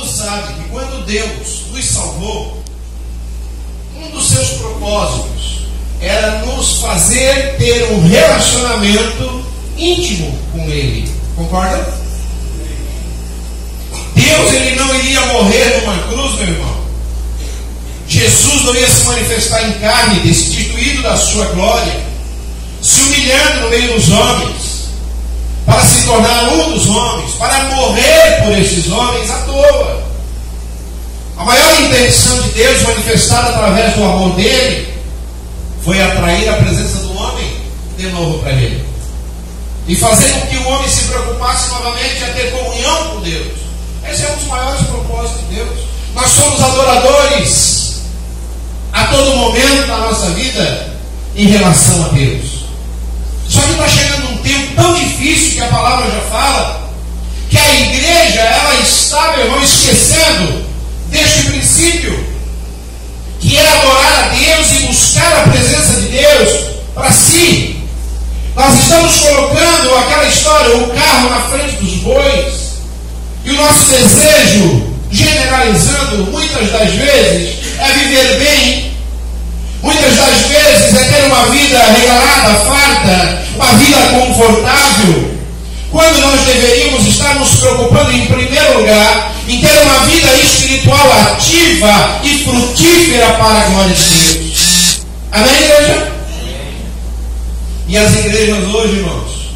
sabe que quando Deus nos salvou, um dos seus propósitos era nos fazer ter um relacionamento íntimo com Ele. Concorda? Deus, Ele não iria morrer numa cruz, meu irmão. Jesus não ia se manifestar em carne, destituído da sua glória, se humilhando no meio dos homens, para se tornar um dos homens, para morrer por esses homens à toa. A maior intenção de Deus, manifestada através do amor dele, foi atrair a presença do homem de novo para ele, e fazer com que o homem se preocupasse novamente a ter comunhão com Deus. Esse é um dos maiores propósitos de Deus. Nós somos adoradores a todo momento da nossa vida em relação a Deus. Só que está chegando um tempo tão difícil, que a palavra já fala, que a igreja, ela está, meu irmão, esquecendo deste princípio, que é adorar a Deus e buscar a presença de Deus para si. Nós estamos colocando aquela história, o carro na frente dos bois, e o nosso desejo, generalizando, muitas das vezes, é viver bem. Muitas das vezes é ter uma vida regalada, farta, uma vida confortável, quando nós deveríamos estar nos preocupando, em primeiro lugar, em ter uma vida espiritual ativa e frutífera para a glória de Deus. Amém, igreja? E as igrejas hoje, irmãos,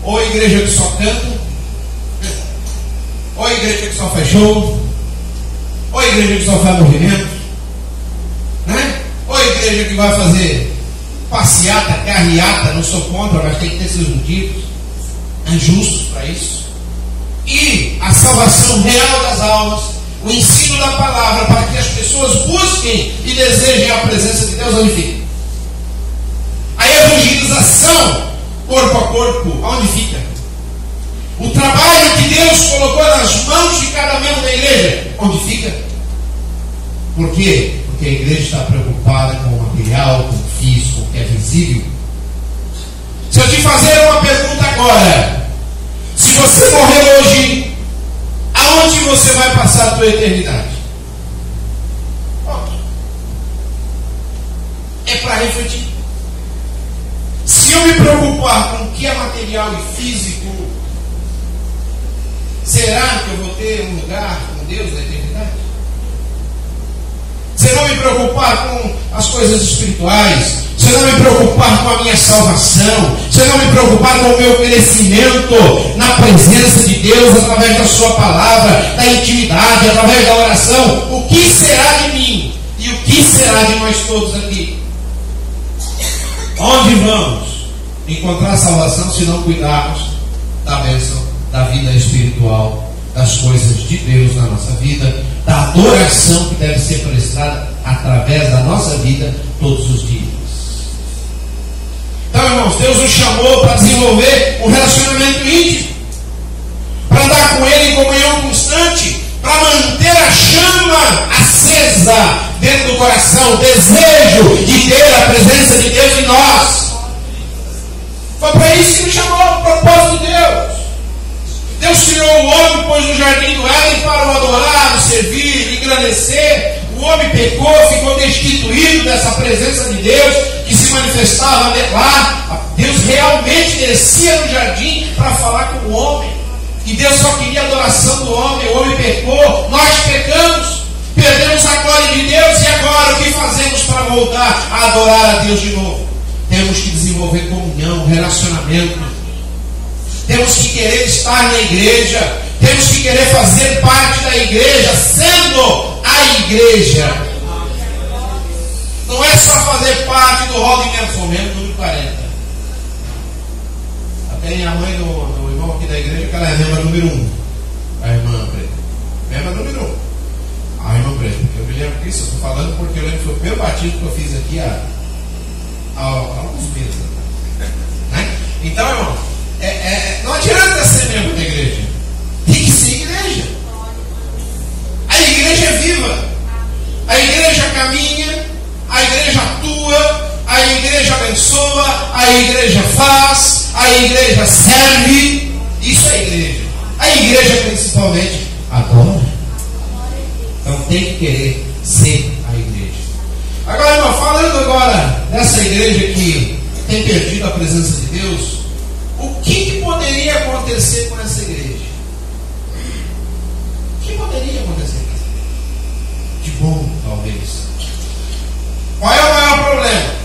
ou igreja que só canta, ou igreja que só faz show, ou igreja que só faz movimento, né? Ou igreja que vai fazer passeata, carreata, não sou contra, mas tem que ter seus motivos justos para isso. E a salvação real das almas, o ensino da palavra, para que as pessoas busquem e desejem a presença de Deus onde fica. A evangelização, corpo a corpo, aonde fica? O trabalho que Deus colocou nas mãos de cada membro da igreja, onde fica? Por quê? Porque a igreja está preocupada com o material, com o físico, com o que é visível. Se eu te fazer uma pergunta agora, se você morrer hoje, aonde você vai passar a tua eternidade? Pronto. É para refletir. Se eu me preocupar com o que é material e físico, será que eu vou ter um lugar com Deus na eternidade? Se eu não me preocupar com as coisas espirituais, se eu não me preocupar com a minha salvação, se eu não me preocupar com o meu crescimento na presença de Deus, através da sua palavra, da intimidade, através da oração, o que será de mim? E o que será de nós todos aqui? Onde vamos encontrar salvação se não cuidarmos da bênção, da vida espiritual, das coisas de Deus na nossa vida, da adoração que deve ser prestada através da nossa vida todos os dias? Então, irmãos, Deus nos chamou para desenvolver um relacionamento íntimo, para andar com Ele em comunhão constante, para manter a chama acesa dentro do coração, o desejo de ter a presença de Deus em nós. Foi para isso que nos chamou, o propósito de Deus. Deus criou o homem, pôs no jardim do Éden para o adorar, o servir, o engrandecer. O homem pecou, ficou destituído dessa presença de Deus que se manifestava lá. Deus realmente descia no jardim para falar com o homem. E Deus só queria a adoração do homem. O homem pecou, nós pecamos, perdemos a glória de Deus. E agora o que fazemos para voltar a adorar a Deus de novo? Temos que desenvolver comunhão, relacionamento. Temos que querer estar na igreja. Temos que querer fazer parte da igreja, sendo a igreja. Não é só fazer parte do hall de fomento número 40. Até a mãe do irmão aqui da igreja, que ela é membro número 1. A irmã Preta. Membro número 1. A irmã Preta. Eu me lembro disso, eu estou falando porque eu lembro que foi o meu batismo que eu fiz aqui há alguns meses. Né? Então, irmão, não adianta ser membro da igreja. Tem que ser igreja. A igreja é viva. A igreja caminha. A igreja atua. A igreja abençoa. A igreja faz. A igreja serve. Isso é igreja. A igreja principalmente adora. tem que querer ser a igreja. Agora, irmão, falando agora dessa igreja que tem perdido a presença de Deus, o que poderia acontecer com essa igreja? O que poderia acontecer? De bom, talvez. Qual é o maior problema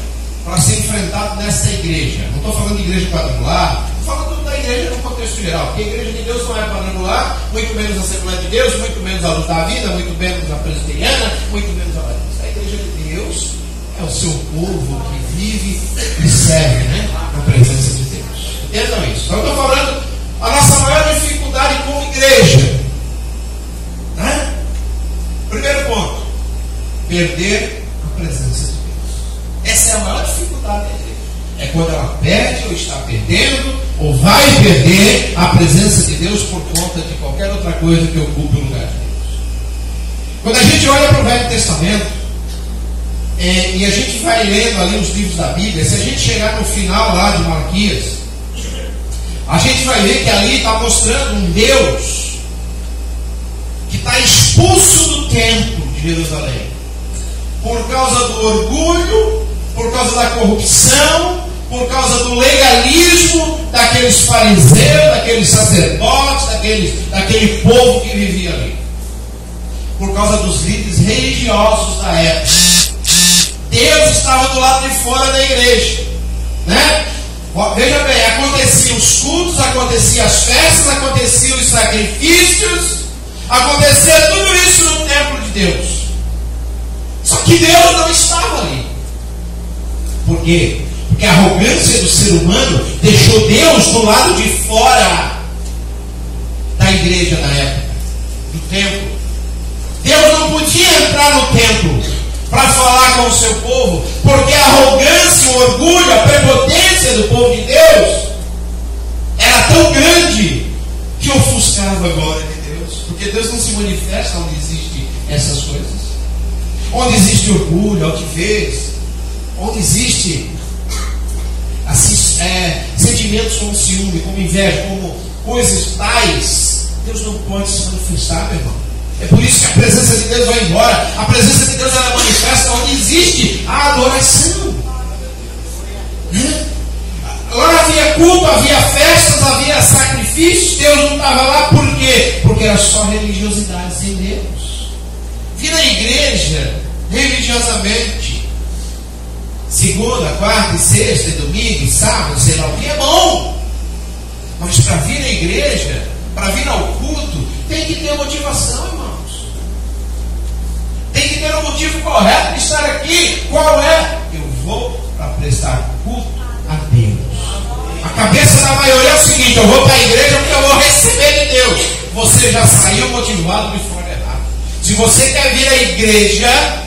para ser enfrentado nessa igreja? Não estou falando de igreja quadrangular, estou falando da igreja no contexto geral, porque a igreja de Deus não é quadrangular, muito menos a Assembleia de Deus, muito menos a Luz da Vida, muito menos a Presbiteriana, muito menos a Batista. A igreja de Deus é o seu povo que vive e serve, né, na presença de Deus. Entendam isso. Então, eu estou falando a nossa maior dificuldade como igreja. Né? Primeiro ponto: perder a presença de Deus. Essa é a maior dificuldade da igreja. É quando ela perde ou está perdendo ou vai perder a presença de Deus por conta de qualquer outra coisa que ocupe o lugar de Deus. Quando a gente olha para o Velho Testamento, e a gente vai lendo ali os livros da Bíblia, se a gente chegar no final lá de Malaquias, a gente vai ver que ali está mostrando um Deus que está expulso do templo de Jerusalém por causa do orgulho, por causa da corrupção, por causa do legalismo daqueles fariseus, daqueles sacerdotes, daquele povo que vivia ali, por causa dos líderes religiosos da época. Deus estava do lado de fora da igreja, né? Veja bem, aconteciam os cultos, aconteciam as festas, aconteciam os sacrifícios, acontecia tudo isso no templo de Deus. Só que Deus não estava ali. Por quê? Porque a arrogância do ser humano deixou Deus do lado de fora da igreja na época, do templo. Deus não podia entrar no templo para falar com o seu povo, porque a arrogância, o orgulho, a prepotência do povo de Deus era tão grande que ofuscava a glória de Deus. Porque Deus não se manifesta onde existem essas coisas, onde existe orgulho, altivez, onde existe sentimentos como ciúme, como inveja, como coisas tais. Deus não pode se manifestar, meu irmão. É por isso que a presença de Deus vai embora. A presença de Deus ela manifesta onde existe a adoração. Lá havia culto, havia festas, havia sacrifícios. Deus não estava lá por quê? Porque era só religiosidade sem Deus. Vir à igreja religiosamente, segunda, quarta, sexta, domingo, sábado, sei lá o que, é bom. Mas para vir à igreja, para vir ao culto, tem que ter motivação, irmãos. Tem que ter um motivo correto de estar aqui. Qual é? Eu vou para prestar culto a Deus. A cabeça da maioria é o seguinte: eu vou para a igreja porque eu vou receber de Deus. Você já saiu motivado de forma errada. Se você quer vir à igreja,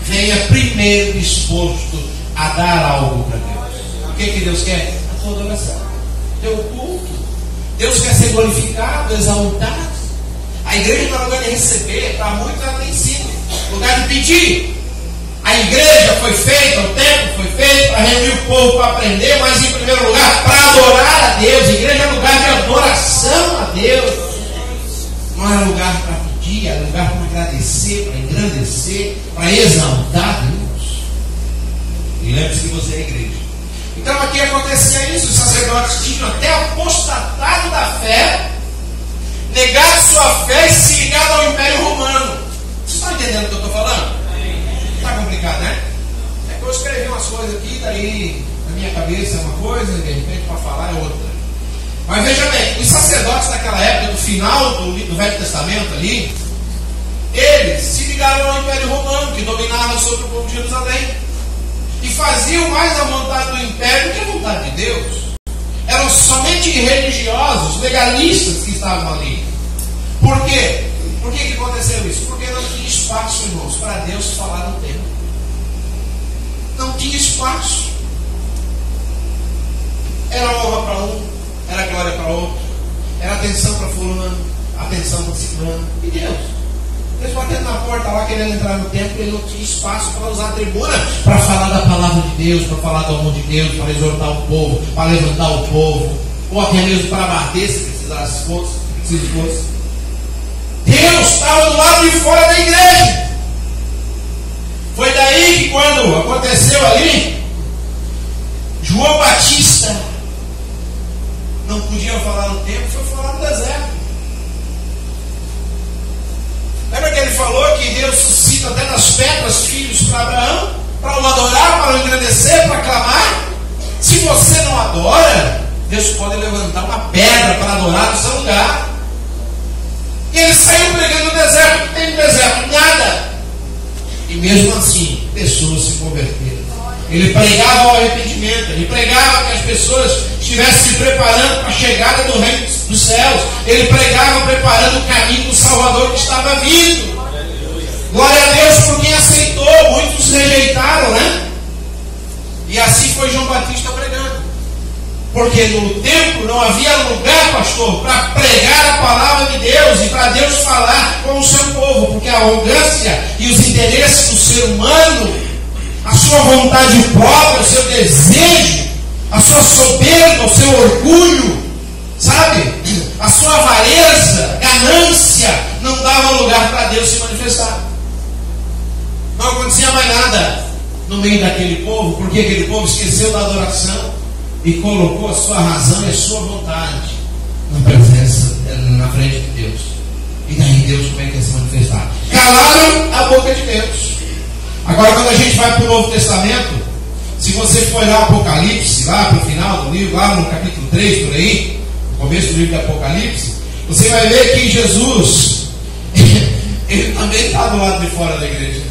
venha primeiro disposto a dar algo para Deus. O que Deus quer? A tua adoração, teu culto. Deus quer ser glorificado, exaltado. A igreja não é lugar de receber, para muitos ela tem sido lugar de pedir. A igreja foi feita, o templo foi feito para reunir o povo para aprender, mas em primeiro lugar para adorar a Deus. A igreja é lugar de adoração a Deus. Não é lugar para pedir, é lugar para agradecer, para engrandecer, para exaltar Deus. E lembre-se que você é a igreja. Então aqui acontecia isso: os sacerdotes tinham até apostatado da fé, negado sua fé e se ligado ao Império Romano. Vocês estão entendendo o que eu estou falando? Está complicado, né? É que eu escrevi umas coisas aqui, daí na minha cabeça é uma coisa, de repente para falar é outra. Mas veja bem, os sacerdotes daquela época, do final do Velho Testamento ali, eles se ligaram ao Império Romano, que dominava sobre o povo de Jerusalém, e faziam mais a vontade do Império que a vontade de Deus. Eram somente religiosos, legalistas que estavam ali. Por quê? Por que aconteceu isso? Porque não tinha espaço, irmãos, para Deus falar no tempo. Não tinha espaço. Era honra para um, era glória para outro, era atenção para fulano, atenção para ciclano. E Deus? Deus batendo na porta lá, querendo entrar no templo, ele não tinha espaço para usar a tribuna, para falar da palavra de Deus, para falar do amor de Deus, para exortar o povo, para levantar o povo, ou até mesmo para bater se precisasse, se fosse. Deus estava do lado de fora da igreja. Foi daí que, quando aconteceu ali, João Batista não podia falar no templo, foi falar no deserto. Lembra que ele falou que Deus suscita até nas pedras filhos para Abraão, para o adorar, para o engrandecer, para clamar? Se você não adora, Deus pode levantar uma pedra para adorar no seu lugar. E ele saiu pregando no deserto. O que tem no deserto? Nada. E mesmo assim, pessoas se converteram. Ele pregava o arrependimento, ele pregava que as pessoas estivessem se preparando para a chegada do reino dos céus. Ele pregava preparando o caminho do Salvador que estava vindo. Glória a Deus por quem aceitou. Muitos rejeitaram, né? E assim foi João Batista pregando. Porque no templo não havia lugar, pastor, para pregar a palavra de Deus e para Deus falar com o seu povo. Porque a arrogância e os interesses do ser humano, a sua vontade própria, o seu desejo, a sua soberba, o seu orgulho, sabe? A sua avareza, ganância, não dava lugar para Deus se manifestar. Não acontecia mais nada no meio daquele povo, porque aquele povo esqueceu da adoração e colocou a sua razão e a sua vontade na presença, na frente de Deus. E daí Deus como é que ia se manifestar? Calaram a boca de Deus. Agora, quando a gente vai para o Novo Testamento, se você for lá Apocalipse, lá para o final do livro, lá no capítulo 3, por aí, no começo do livro de Apocalipse, você vai ver que Jesus, ele também está do lado de fora da igreja.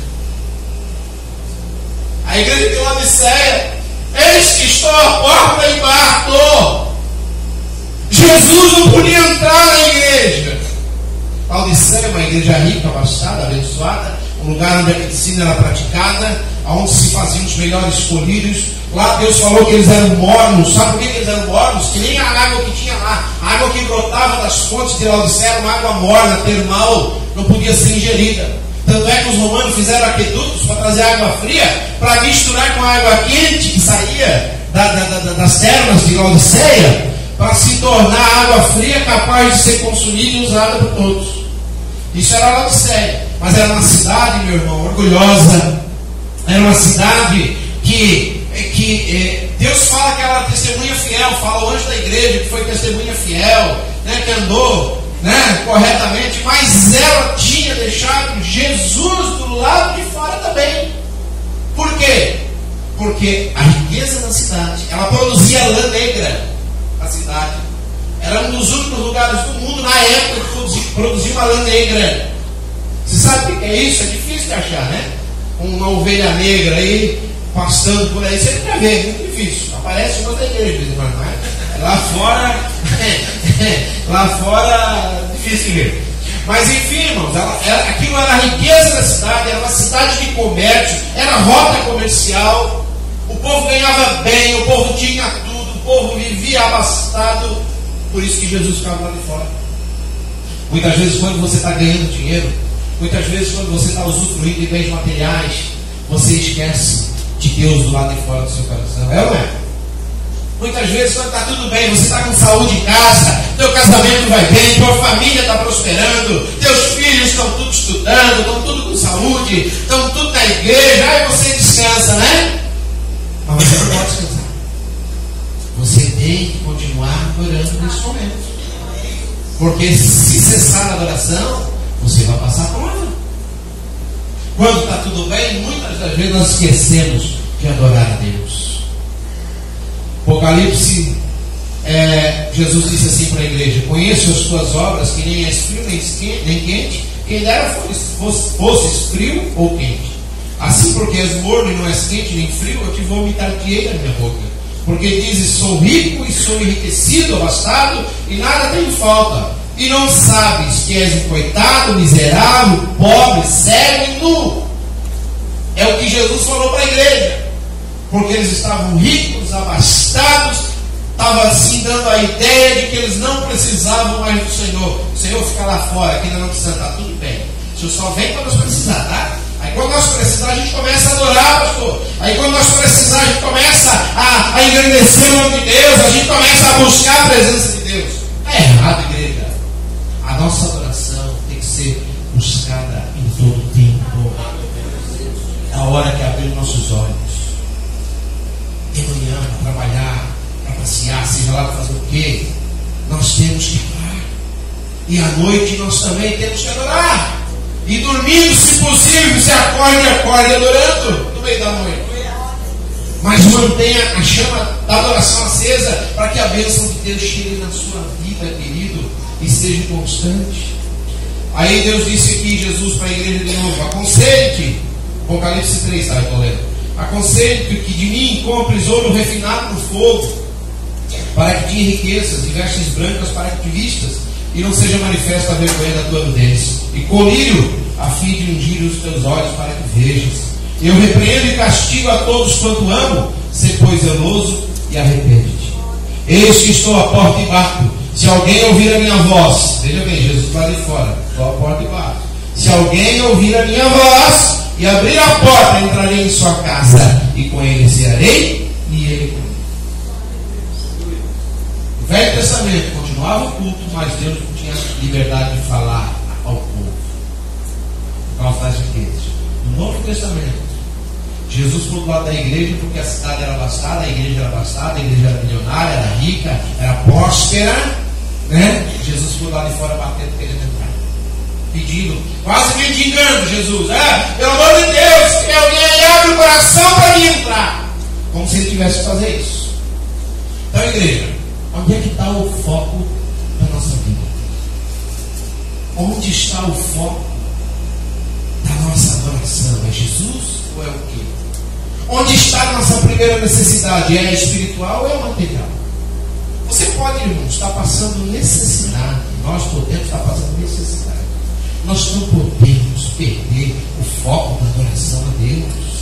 A igreja de Laodiceia, eis que estou à porta e bato. Jesus não podia entrar na igreja. Laodiceia é uma igreja rica, abastada, abençoada, um lugar onde a medicina era praticada, onde se faziam os melhores colírios. Lá Deus falou que eles eram mornos. Sabe por que eles eram mornos? Que nem a água que tinha lá. A água que brotava das fontes de Laodiceia era uma água morna, termal, não podia ser ingerida. Tanto é que os romanos fizeram aquedutos para trazer água fria, para misturar com a água quente que saía das termas de Laodiceia, para se tornar água fria capaz de ser consumida e usada por todos. Isso era Laodiceia. Mas era uma cidade, meu irmão, orgulhosa. Era uma cidade que Deus fala que ela era testemunha fiel. Fala o anjo da igreja que foi testemunha fiel, né, que andou, né, corretamente. Mas ela tinha deixado Jesus do lado de fora também. Por quê? Porque a riqueza da cidade, ela produzia lã negra. A cidade era um dos únicos lugares do mundo na época que produzia uma lã negra. Você sabe o que é isso? É difícil de achar, né? Uma ovelha negra aí, pastando por aí, você nunca vê, é muito difícil. Aparece uma da igreja, mas lá fora, difícil de ver. Mas enfim, irmãos, aquilo era a riqueza da cidade, era uma cidade de comércio, era rota comercial, o povo ganhava bem, o povo tinha tudo, o povo vivia abastado, por isso que Jesus ficava lá de fora. Muitas vezes quando você está ganhando dinheiro, muitas vezes quando você está usufruindo de bens materiais, você esquece de Deus do lado de fora do seu coração. É ou não é? Muitas vezes quando está tudo bem, você está com saúde em casa, teu casamento vai bem, tua família está prosperando, teus filhos estão tudo estudando, estão tudo com saúde, estão tudo na igreja, aí você descansa, né? Mas você não pode descansar. Você tem que continuar adorando nesse momento. Porque se cessar a adoração, você vai passar por lá. Quando está tudo bem, muitas das vezes nós esquecemos de adorar a Deus. Apocalipse, Jesus disse assim para a igreja: conheço as tuas obras, que nem és frio nem quente, quem dera fosses frio ou quente. Assim, porque és morno e não és quente nem frio, eu te vomitar-te-ei da minha boca. Porque dizes: sou rico e sou enriquecido, abastado, e nada tenho falta. E não sabes que és um coitado, miserável, pobre, cego e nu. É o que Jesus falou para a igreja. Porque eles estavam ricos, abastados, estava assim dando a ideia de que eles não precisavam mais do Senhor. O Senhor fica lá fora, que ainda não precisa, está tudo bem. O Senhor só vem quando nós precisar, tá? Aí quando nós precisar, a gente começa a adorar, pastor. Aí quando nós precisar, a gente começa a engrandecer o nome de Deus, a gente começa a buscar a presença de Deus. É errado, igreja. A nossa adoração tem que ser o hora que abrir nossos olhos. De manhã, para trabalhar, para passear, seja lá para fazer o quê, nós temos que orar. E à noite nós também temos que adorar. E dormindo, se possível, você acorde adorando no meio da noite. Mas mantenha a chama da adoração acesa, para que a bênção de Deus chegue na sua vida, querido, e seja constante. Aí Deus disse aqui, Jesus, para a igreja de novo: aconselhe-te, Apocalipse 3, tá, Toledo? Aconselhe-te que de mim compres ouro refinado no fogo, para que te riquezas, e vestes brancas para que te vistas, e não seja manifesta a vergonha da tua nudez, e colírio a fim de ungir os teus olhos para que vejas. Eu repreendo e castigo a todos quanto amo, sê pois zeloso e arrepende-te. Eis que estou à porta e bato. Se alguém ouvir a minha voz, veja bem, Jesus está ali fora, estou à porta e bato. Se alguém ouvir a minha voz e abrir a porta, entrarei em sua casa, e com ele cearei, e ele comigo. No Velho Testamento continuava o culto, mas Deus não tinha liberdade de falar ao povo, por causa das riquezas. No Novo Testamento, Jesus foi do lado da igreja, porque a cidade era abastada, a igreja era abastada, a igreja era milionária, era rica, era próspera, né? Jesus foi lá de fora batendo, querendo entrar, pedindo, quase mendigando. Jesus, pelo amor de Deus, que alguém aí abre o coração para mim entrar, como se ele tivesse que fazer isso. Então, igreja, onde é que está o foco da nossa vida? Onde está o foco da nossa adoração? É Jesus ou é o quê? Onde está a nossa primeira necessidade? É a espiritual ou é a material? Você pode, irmão, estar passando necessidade. Nós podemos estar passando necessidade. Nós não podemos perder o foco da adoração a Deus.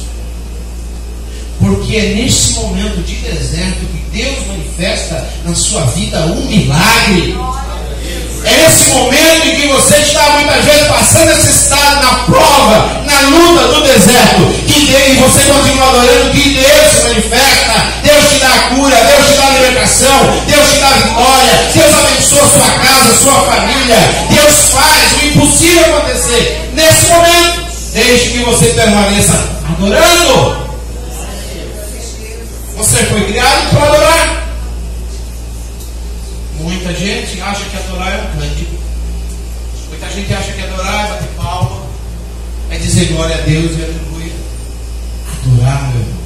Porque é nesse momento de deserto que Deus manifesta na sua vida um milagre. É nesse momento em que você está muitas vezes passando necessidade, na prova, na luta do deserto, que Deus, você continua adorando, que Deus se manifesta, Deus te dá a cura, Deus te dá a libertação, Deus te dá a vitória, Deus abençoa a sua casa, a sua família, Deus faz o impossível acontecer nesse momento, desde que você permaneça adorando. Você foi criado para adorar. Muita gente acha que adorar é um cântico. Muita gente acha que adorar é bater palma, é dizer glória a Deus e aleluia. Adorar, meu irmão,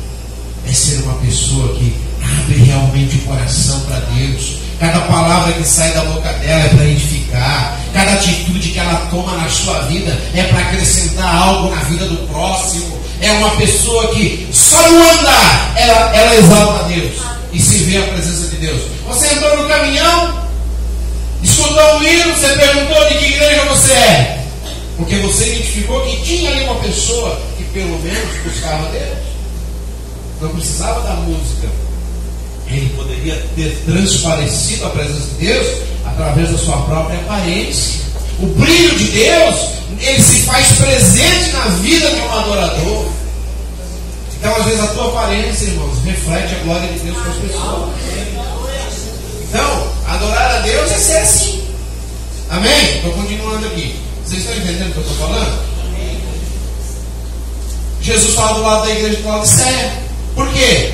é ser uma pessoa que abre realmente o coração para Deus. Cada palavra que sai da boca dela é para edificar. Cada atitude que ela toma na sua vida é para acrescentar algo na vida do próximo. É uma pessoa que só no andar ela exalta a Deus e se vê a presença de Deus. Você entrou no caminhão, escutou um hino, você perguntou de que igreja você é, porque você identificou que tinha ali uma pessoa que pelo menos buscava Deus. Não precisava da música. Ele poderia ter transparecido a presença de Deus através da sua própria aparência. O brilho de Deus, ele se faz presente na vida de um adorador. Então, às vezes, a tua aparência, irmãos, reflete a glória de Deus para as pessoas. Então, adorar a Deus é ser assim. Amém? Estou continuando aqui. Vocês estão entendendo o que eu estou falando? Jesus fala do lado da igreja de Laodiceia. Por quê?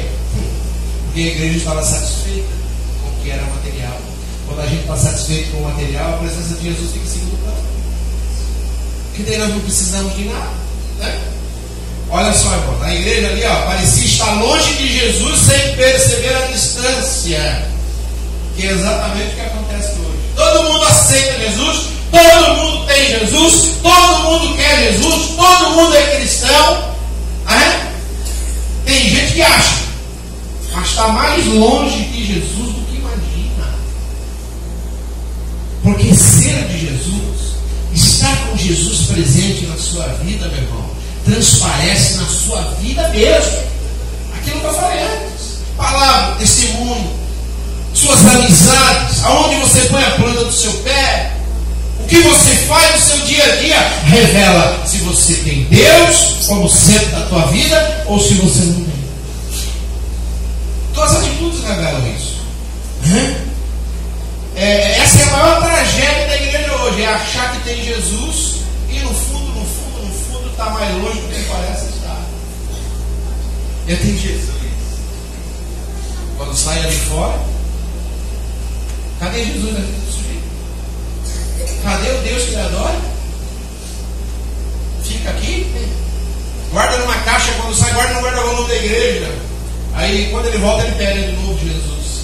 Porque a igreja estava satisfeita com o que era material. Quando a gente está satisfeito com o material, a presença de Jesus fica em segundo plano. Porque daí nós não precisamos de nada, né? Olha só, irmão, na igreja ali, parecia estar longe de Jesus sem perceber a distância. Que é exatamente o que acontece hoje. Todo mundo aceita Jesus, todo mundo tem Jesus, todo mundo quer Jesus, todo mundo é cristão. Tem gente que acha, mas está mais longe de Jesus do que imagina. Porque ser de Jesus, estar com Jesus presente na sua vida, meu irmão, transparece na sua vida mesmo. Aquilo que eu falei antes. Palavra, testemunho, suas amizades, aonde você põe a planta do seu pé, o que você faz no seu dia a dia, revela se você tem Deus como centro da tua vida ou se você não tem. Tuas atitudes revelam isso. Essa é a maior tragédia da igreja hoje, é achar que tem Jesus e no fundo está mais longe do que parece estar. Eu tenho Jesus. Quando sai ali fora, cadê Jesus na vida do sujeito? Cadê o Deus que ele adora? Fica aqui, guarda numa caixa, quando sai, guarda no guarda-volume da igreja. Aí quando ele volta, ele pega de novo Jesus.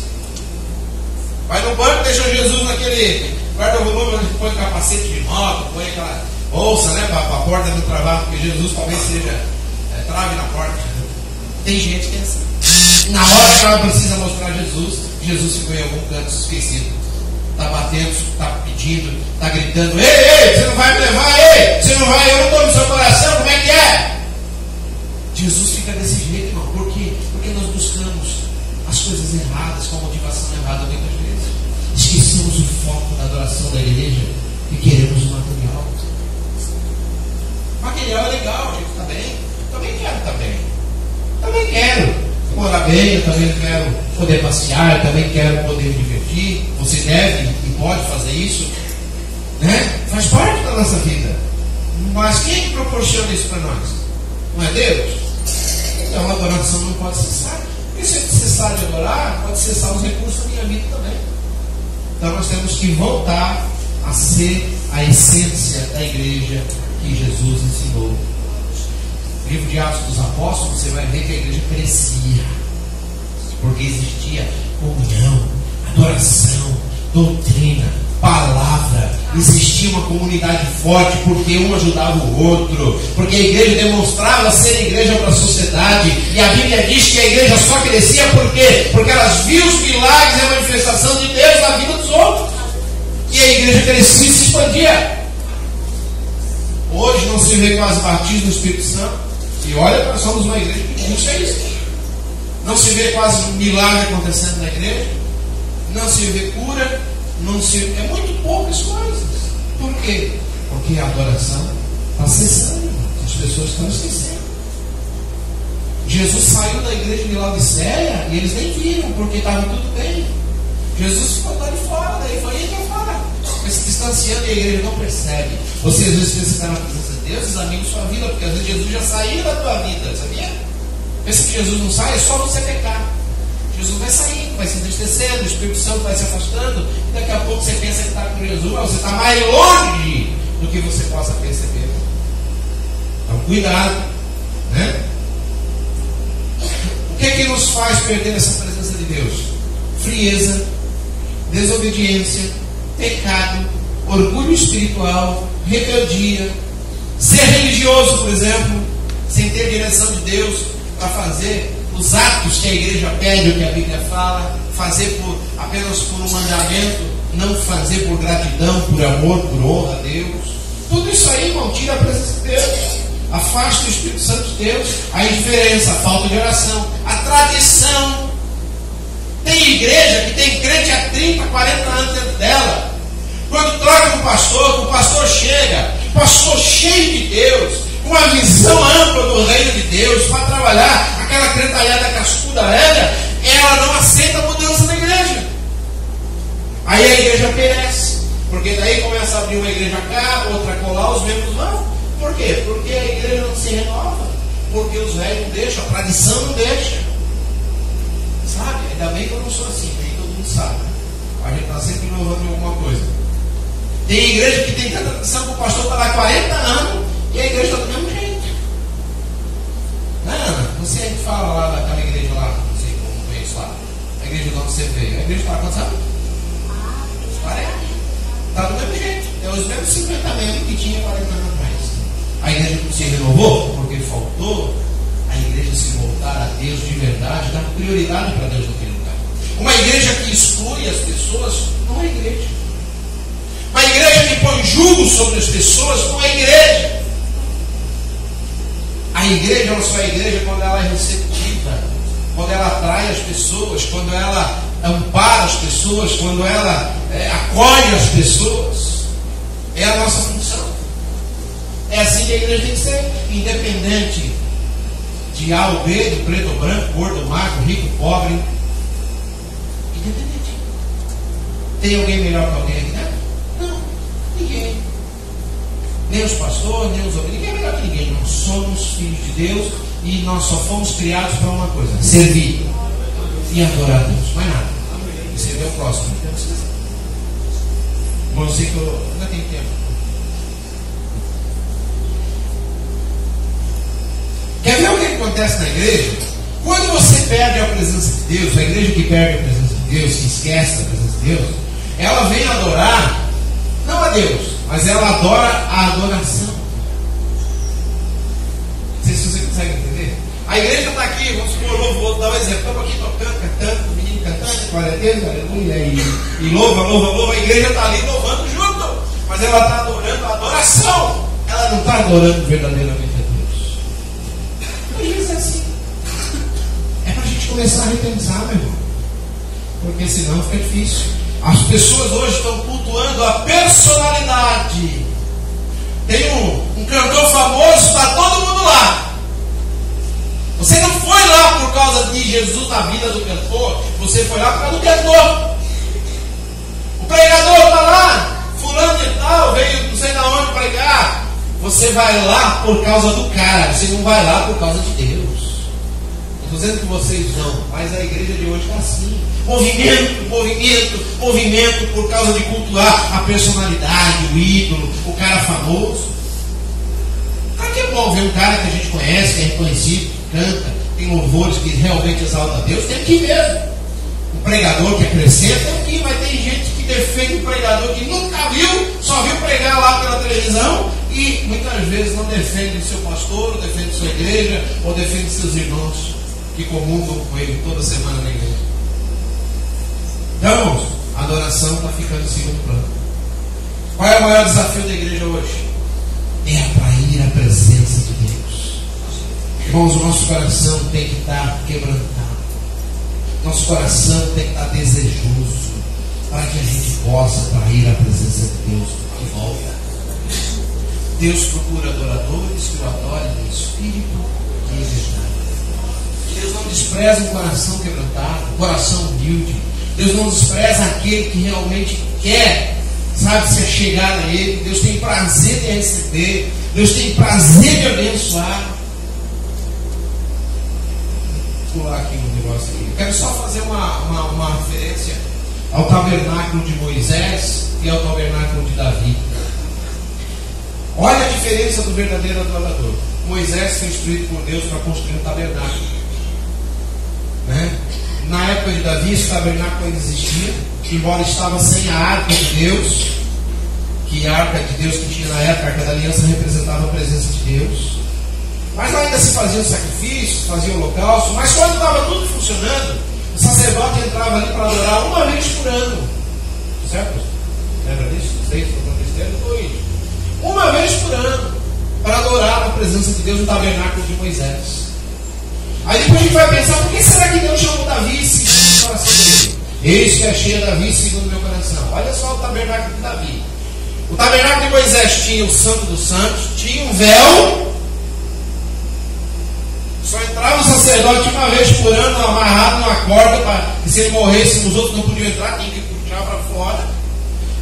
Vai no banco, deixa Jesus naquele guarda-volume, põe capacete de moto, põe aquela bolsa, né, para a porta não travar, porque Jesus talvez seja trave na porta. Tem gente que é assim. Na hora que ela precisa mostrar Jesus, Jesus ficou em algum canto esquecido. Está batendo, está pedindo, está gritando: ei, você não vai me levar, ei, você não vai, eu não estou no seu coração, como é que é? Jesus fica desse jeito, irmão. Por quê? Porque nós buscamos as coisas erradas, com a motivação errada muitas vezes. Esquecemos o foco da adoração da igreja e queremos o material. Material é legal, a gente está bem. Também quero estar bem. Também quero morar bem, eu também quero poder passear, eu também quero poder me divertir. Você deve e pode fazer isso, né? Faz parte da nossa vida. Mas quem é que proporciona isso para nós? Não é Deus? Então a adoração não pode cessar. Porque se cessar de adorar, pode cessar os recursos da minha vida também. Então nós temos que voltar a ser a essência da igreja que Jesus ensinou. No livro de Atos dos Apóstolos, você vai ver que a igreja crescia, porque existia comunhão, adoração, doutrina, palavra. Existia uma comunidade forte, porque um ajudava o outro, porque a igreja demonstrava ser igreja para a sociedade. E a Bíblia diz que a igreja só crescia por quê? Porque elas viam os milagres e a manifestação de Deus na vida dos outros, e a igreja crescia e se expandia. Hoje não se vê quase batismo no Espírito Santo. E olha, nós somos uma igreja que busca isso. Não se vê quase milagre acontecendo na igreja. Não se vê cura. É muito poucas coisas. Por quê? Porque a adoração está cessando, irmão. As pessoas estão esquecendo. Jesus saiu da igreja de Laodiceia e eles nem viram, porque estava tudo bem. Jesus ficou lá de fora, daí foi indo fora, mas se distanciando, e a igreja não percebe. Você às vezes pensa que está na presença de Deus, examine sua vida, porque às vezes Jesus já saiu da tua vida, sabia? Pensa que Jesus não sai, é só você pecar. Jesus vai saindo, vai se entristecendo, o Espírito Santo vai se afastando, e daqui a pouco você pensa que está com Jesus, mas você está mais longe do que você possa perceber. Então cuidado, né? O que é que nos faz perder essa presença de Deus? Frieza, desobediência, pecado, orgulho espiritual, rebeldia, ser religioso, por exemplo, sem ter direção de Deus para fazer os atos que a igreja pede, o que a Bíblia fala, fazer apenas por um mandamento, não fazer por gratidão, por amor, por honra a Deus. Tudo isso aí, irmão, tira a presença de Deus, afasta o Espírito Santo de Deus, a indiferença, a falta de oração, a tradição. Tem igreja que tem crente há 30, 40 anos dentro dela. Quando troca o pastor chega, pastor cheio de Deus, com uma visão ampla do reino de Deus, para trabalhar aquela crentalhada cascuda velha, ela não aceita a mudança da igreja. Aí a igreja perece, porque daí começa a abrir uma igreja cá, outra colar, os membros vão. Por quê? Porque a igreja não se renova, porque os velhos não deixam, a tradição não deixa. Sabe? Ainda bem que eu não sou assim, nem todo mundo sabe. A gente está sempre inovando em alguma coisa. Tem igreja que tem tanta tradição que o pastor está lá há 40 anos e a igreja está do mesmo jeito. Ana, você fala lá daquela igreja lá, não sei como conheço lá, a igreja de onde você veio. A igreja está há quantos anos? 40. Está do mesmo jeito. É os mesmos 50 membros que tinha 40 anos atrás. A igreja não se renovou porque faltou a igreja se voltar a Deus de verdade, dar prioridade para Deus naquele lugar. Uma igreja que exclui as pessoas não é igreja. Uma igreja que põe jugo sobre as pessoas não é igreja. A igreja ela só é igreja quando ela é receptiva, quando ela atrai as pessoas, quando ela ampara as pessoas, quando ela acolhe as pessoas. É a nossa função. É assim que a igreja tem que ser, independente de A ou B, de preto ou branco, gordo ou magro, rico ou pobre. Independente. Tem alguém melhor que alguém aqui dentro? Não, ninguém. Nem os pastores, nem os obreiros. Ninguém é melhor que ninguém. Nós somos filhos de Deus e nós só fomos criados para uma coisa: servir e adorar a Deus. Mais nada. E servir ao próximo. Bom, eu sei que eu ainda tenho tempo. Quer ver o que acontece na igreja? Quando você perde a presença de Deus, a igreja que perde a presença de Deus, que esquece a presença de Deus, ela vem adorar, não a Deus, mas ela adora a adoração. Não sei se você consegue entender. A igreja está aqui, vamos supor, vou dar um exemplo. Estamos aqui tocando, cantando, o menino cantando, glória a Deus, aleluia, e louva. A igreja está ali louvando junto, mas ela está adorando a adoração. Ela não está adorando verdadeiramente a Deus. Às vezes é assim. É para a gente começar a repensar, meu irmão, porque senão fica difícil. As pessoas hoje estão cultuando a personalidade. Tem um cantor famoso, está todo mundo lá. Você não foi lá por causa de Jesus na vida do cantor, você foi lá por causa do cantor. O pregador está lá, fulano e tal, veio não sei de onde pregar. Você vai lá por causa do cara, você não vai lá por causa de Deus. Estou dizendo que vocês vão, mas a igreja de hoje está assim. Movimento por causa de cultuar a personalidade, o ídolo, o cara famoso. Claro que é bom ver um cara que a gente conhece, que é reconhecido, que canta, tem louvores que realmente exaltam a Deus, tem que ir mesmo. Um pregador que acrescenta, tem que ir, mas tem gente que defende um pregador que nunca viu, só viu pregar lá pela televisão e muitas vezes não defende o seu pastor, ou defende sua igreja, ou defende seus irmãos que comungam com ele toda semana na igreja. Então, a adoração está ficando em segundo plano. Qual é o maior desafio da igreja hoje? É atrair a presença de Deus. Irmãos, o nosso coração tem que estar quebrantado. Nosso coração tem que estar desejoso para que a gente possa atrair a presença de Deus de volta. Deus procura adoradores que o adorem no Espírito e em verdade. Deus não despreza um coração quebrantado, um coração humilde. Deus não despreza aquele que realmente quer, sabe, se achegar a Ele. Deus tem prazer em receber. Deus tem prazer em abençoar. Vou pular aqui um negócio aqui. Eu quero só fazer uma referência ao tabernáculo de Moisés e ao tabernáculo de Davi. Olha a diferença do verdadeiro adorador. Moisés foi instruído por Deus para construir um tabernáculo. Na época de Davi, esse tabernáculo ainda existia, embora estava sem a arca de Deus, que a arca de Deus que tinha na época, a arca da aliança, representava a presença de Deus. Mas ainda se faziam sacrifícios, faziam holocausto, mas quando estava tudo funcionando, o sacerdote entrava ali para adorar uma vez por ano. Certo? Lembra disso? Não sei se estou acontecendo, foi isso. Uma vez por ano, para adorar a presença de Deus no tabernáculo de Moisés. Aí depois a gente vai pensar, por que será que Deus chamou Davi segundo o coração dele? Eis que achei a Davi segundo o meu coração. Olha só o tabernáculo de Davi. O tabernáculo de Moisés tinha o Santo dos Santos, tinha um véu. Só entrava o sacerdote uma vez por ano, amarrado numa corda, para que se ele morresse, os outros não podiam entrar, tinha que puxar para fora.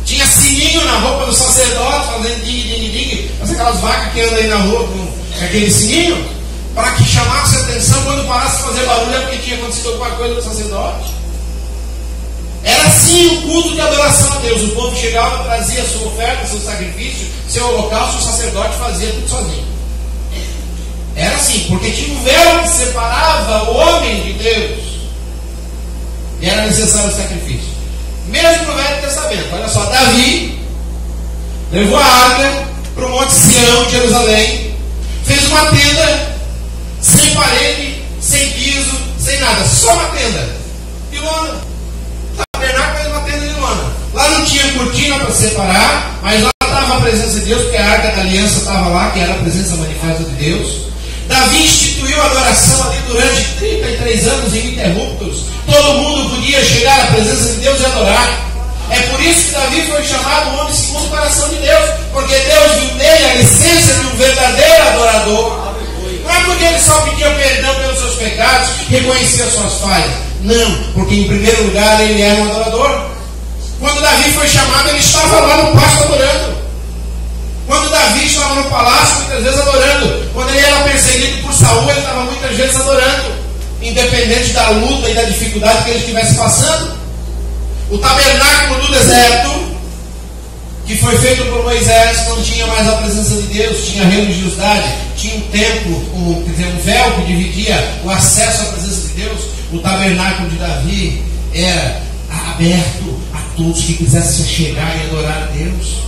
Tinha sininho na roupa do sacerdote, fazendo ding-ding-ding. Mas aquelas vacas que andam aí na rua com aquele sininho, para que chamasse a atenção quando parasse de fazer barulho, é porque tinha acontecido alguma coisa com o sacerdote. Era assim o culto de adoração a Deus. O povo chegava, trazia a sua oferta, seu sacrifício, seu holocausto, o sacerdote fazia tudo sozinho. Era assim, porque tinha um véu que separava o homem de Deus. E era necessário o sacrifício. Mesmo no Velho Testamento. Olha só, Davi levou a arca para o Monte Sião, de Jerusalém, fez uma tenda sem parede, sem piso, sem nada, só uma tenda de lona. O tabernáculo era uma tenda de lona. Lá não tinha cortina para separar, mas lá estava a presença de Deus, porque a arca da aliança estava lá, que era a presença manifesta de Deus. Davi instituiu a adoração ali durante 33 anos ininterruptos. Todo mundo podia chegar à presença de Deus e adorar. É por isso que Davi foi chamado o homem segundo o coração de Deus, porque Deus viu nele a essência de um verdadeiro adorador. Não é porque ele só pedia perdão pelos seus pecados, reconhecia suas falhas. Não, porque em primeiro lugar ele era um adorador. Quando Davi foi chamado, ele estava lá no pasto adorando. Quando Davi Davi estava no palácio muitas vezes adorando. Quando ele era perseguido por Saul, ele estava muitas vezes adorando, independente da luta e da dificuldade que ele estivesse passando. O tabernáculo do deserto, que foi feito por Moisés, não tinha mais a presença de Deus, tinha religiosidade, tinha um templo, um véu que dividia o acesso à presença de Deus. O tabernáculo de Davi era aberto a todos que quisessem chegar e adorar a Deus.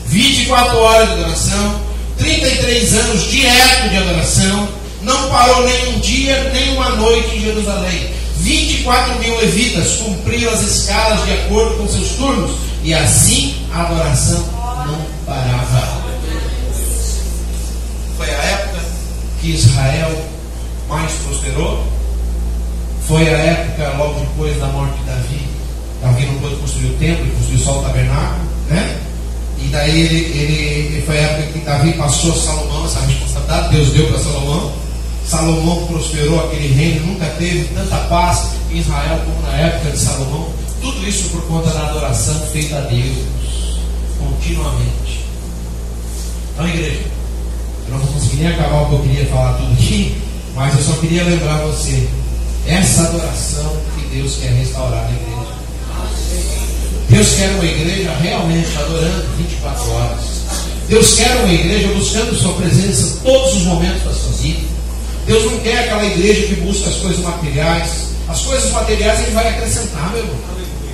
24 horas de adoração, 33 anos direto de adoração, não parou nem um dia, nem uma noite em Jerusalém. 24 mil levitas cumpriam as escalas de acordo com seus turnos, e assim a adoração não parava. Foi a época que Israel mais prosperou. Foi a época logo depois da morte de Davi. Davi não pôde construir o templo, ele construiu só o tabernáculo, né? E daí ele foi a época que Davi passou a Salomão essa responsabilidade. Deus deu para Salomão. Salomão prosperou aquele reino, nunca teve tanta paz em Israel como na época de Salomão. Tudo isso por conta da adoração feita a Deus continuamente. Então, igreja, eu não vou conseguir nem acabar o que eu queria falar tudo aqui, mas eu só queria lembrar você essa adoração que Deus quer restaurar na igreja. Deus quer uma igreja realmente adorando 24 horas. Deus quer uma igreja buscando sua presença todos os momentos da sua vida. Deus não quer aquela igreja que busca as coisas materiais. As coisas materiais Ele vai acrescentar, meu irmão.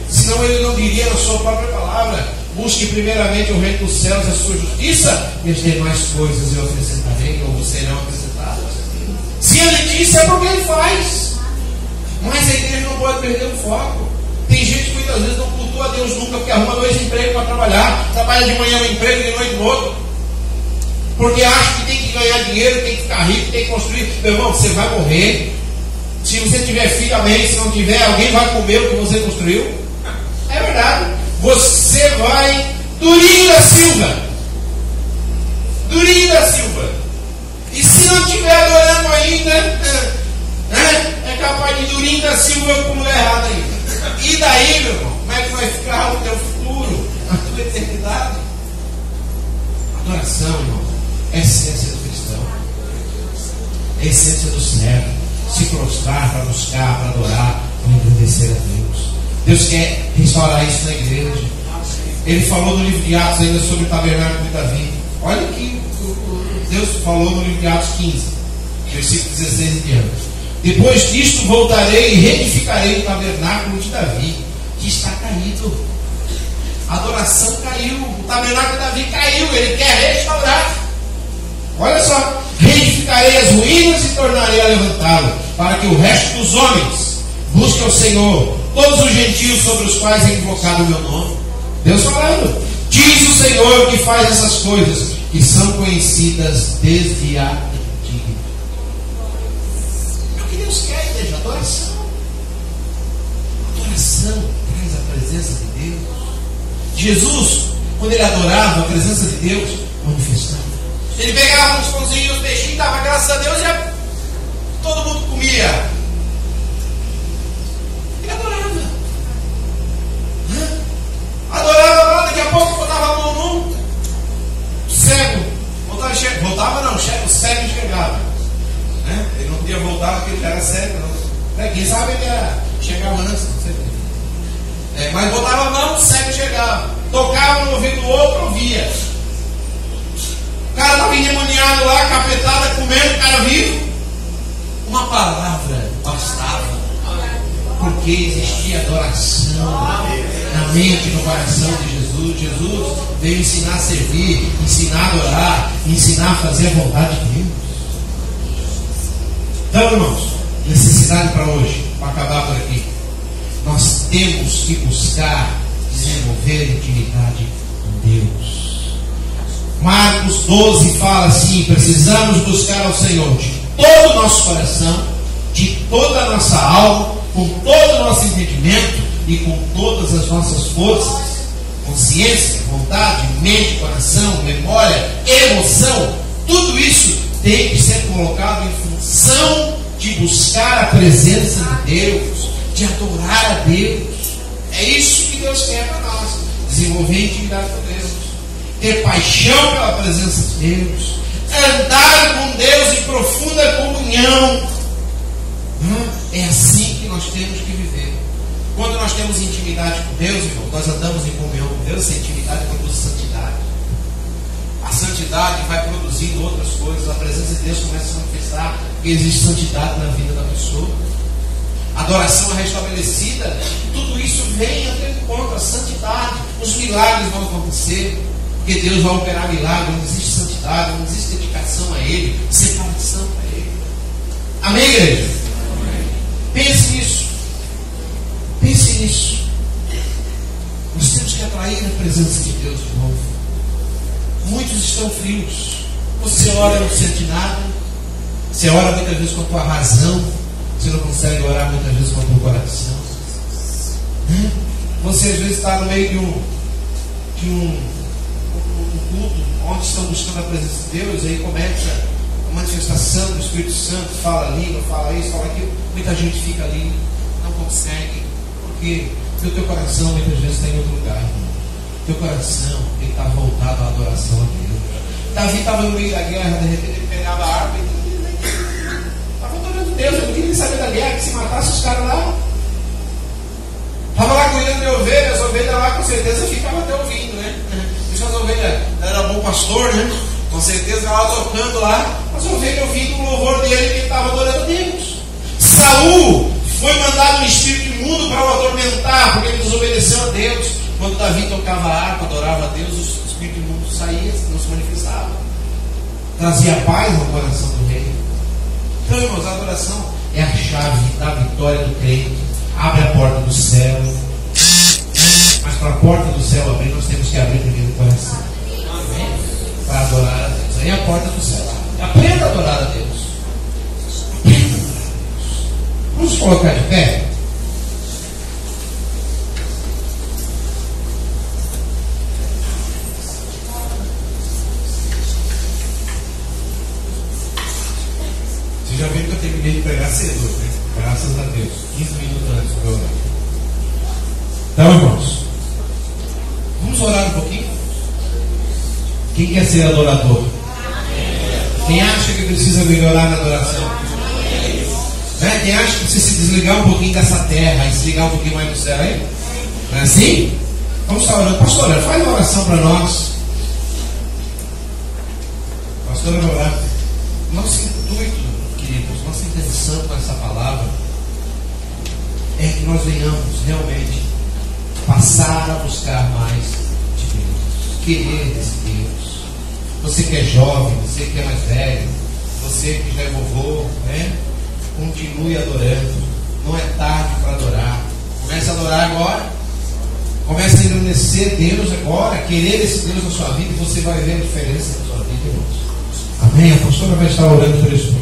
Senão Ele não diria na sua própria palavra: busque primeiramente o reino dos céus e a sua justiça, e as demais coisas eu acrescentarei, ou serão acrescentadas. Se Ele disse, é porque Ele faz. Mas a igreja não pode perder o foco. Tem gente que muitas vezes não cultua a Deus nunca, porque arruma 2 empregos para trabalhar, trabalha de manhã um emprego e de noite no outro, porque acha que tem que ganhar dinheiro, tem que ficar rico, tem que construir. Meu irmão, você vai morrer. Se você tiver filho, amém. Se não tiver, alguém vai comer o que você construiu. É verdade. Você vai Durinho da Silva. Durinho da Silva. E se não estiver adorando ainda, é capaz de Durinho da Silva com mulher errada ainda. E daí, meu irmão, como é que vai ficar o teu futuro, a tua eternidade? Adoração, irmão, é a essência do cristão, é a essência do servo. Se prostrar para buscar, para adorar, para agradecer a Deus. Deus quer restaurar isso na igreja. Ele falou no livro de Atos ainda sobre o tabernáculo de Davi. Olha o que Deus falou no livro de Atos 15, versículo 16 em diante. Depois disto voltarei e reedificarei o tabernáculo de Davi, que está caído. A adoração caiu, o tabernáculo de Davi caiu, ele quer restaurar. Olha só: reedificarei as ruínas e tornarei a levantá-lo, para que o resto dos homens busque ao Senhor, todos os gentios sobre os quais é invocado o meu nome. Deus falando: diz o Senhor que faz essas coisas, que são conhecidas desde a antiguidade. É o que Deus quer, igreja: adoração. Adoração traz a presença de Deus. Jesus, quando ele adorava, a presença de Deus manifestava. Ele pegava uns pãozinhos, uns peixinhos, dava graças a Deus e todo mundo comia. Ele adorava. Adorava, daqui a pouco botava a mão num cego. O cego chegava. Ele não podia voltar porque ele era cego. Não. Quem sabe ele chegava antes, não sei. Mas botava a mão, o cego chegava. Tocava no ouvido do outro, ouvia. O cara estava endemoniado lá, capetada, comendo, o cara vivo. Uma palavra bastava, porque existia adoração na mente e no coração de Jesus. Jesus veio ensinar a servir, ensinar a adorar, ensinar a fazer a vontade de Deus. Então, irmãos, necessidade para hoje, para acabar por aqui: nós temos que buscar desenvolver intimidade com Deus. Marcos 12 fala assim: precisamos buscar ao Senhor de todo o nosso coração, de toda a nossa alma, com todo o nosso entendimento e com todas as nossas forças, consciência, vontade, mente, coração, memória, emoção. Tudo isso tem que ser colocado em função de buscar a presença de Deus, de adorar a Deus. É isso que Deus quer para nós: desenvolver intimidade com Deus. ter paixão pela presença de Deus, andar com Deus em profunda comunhão. É assim que nós temos que viver. Quando nós temos intimidade com Deus, irmão, nós andamos em comunhão com Deus. Essa intimidade produz santidade. A santidade vai produzindo outras coisas. A presença de Deus começa a se manifestar, porque existe santidade na vida da pessoa. A adoração é restabelecida. Tudo isso vem até o encontro, a santidade. Os milagres vão acontecer, porque Deus vai operar milagres. Não existe santidade, não existe dedicação a Ele, separação a Ele. Amém, igreja? Amém. Pense nisso. Pense nisso. Nós temos que atrair a presença de Deus de novo. Muitos estão frios. Você ora e não sente nada. Você ora muitas vezes com a tua razão. Você não consegue orar muitas vezes com o teu coração. Você às vezes está no meio de um culto onde estão buscando a presença de Deus. Aí começa a manifestação do Espírito Santo. Fala a língua, fala isso, fala aquilo. Muita gente fica ali, não consegue. Porque o teu coração muitas vezes está em outro lugar. Teu coração está voltado à adoração a Deus. Davi estava no meio da guerra, de repente ele pegava a harpa e estava adorando Deus. Eu não queria saber da guerra, que se matasse os caras lá. Estava lá cuidando de ovelhas, as ovelhas lá com certeza ficavam até ouvindo, né? Deixa as ovelhas, era bom pastor, né? Com certeza lá tocando lá, as ovelhas ouvindo o louvor dele, que ele estava adorando Deus. Saul foi mandado no espírito imundo para o atormentar, porque ele desobedeceu a Deus. Quando Davi tocava a harpa, adorava a Deus, o espírito imundo saía, não se manifestava. Trazia paz ao coração do rei. Então, irmãos, a adoração é a chave da vitória do crente. Abre a porta do céu. Mas para a porta do céu abrir, nós temos que abrir primeiro o coração. Amém? Para adorar a Deus. Aí é a porta do céu. Aprenda a adorar a Deus. Aprenda a adorar a Deus. Vamos colocar de pé? Vocês já viram que eu terminei de pregar cedo, né? Graças a Deus. 15 minutos antes do orar. Então, irmãos, vamos orar um pouquinho? Quem quer ser adorador? Quem acha que precisa melhorar na adoração? Né? Quem acha que precisa se desligar um pouquinho dessa terra e se ligar um pouquinho mais do céu aí? Não é assim? Vamos estar orando. Pastora, faz uma oração para nós. Pastora, vai orar. Nosso intuito, queridos, nossa intenção com essa palavra é que nós venhamos realmente passar a buscar mais de Deus, querer esse Deus. Você que é jovem, você que é mais velho, você que já é vovô, né? Continue adorando. Não é tarde para adorar. Comece a adorar agora. Comece a engrandecer Deus agora, querer esse Deus na sua vida, e você vai ver a diferença na sua vida, irmãos. Amém? A pastora vai estar orando por isso.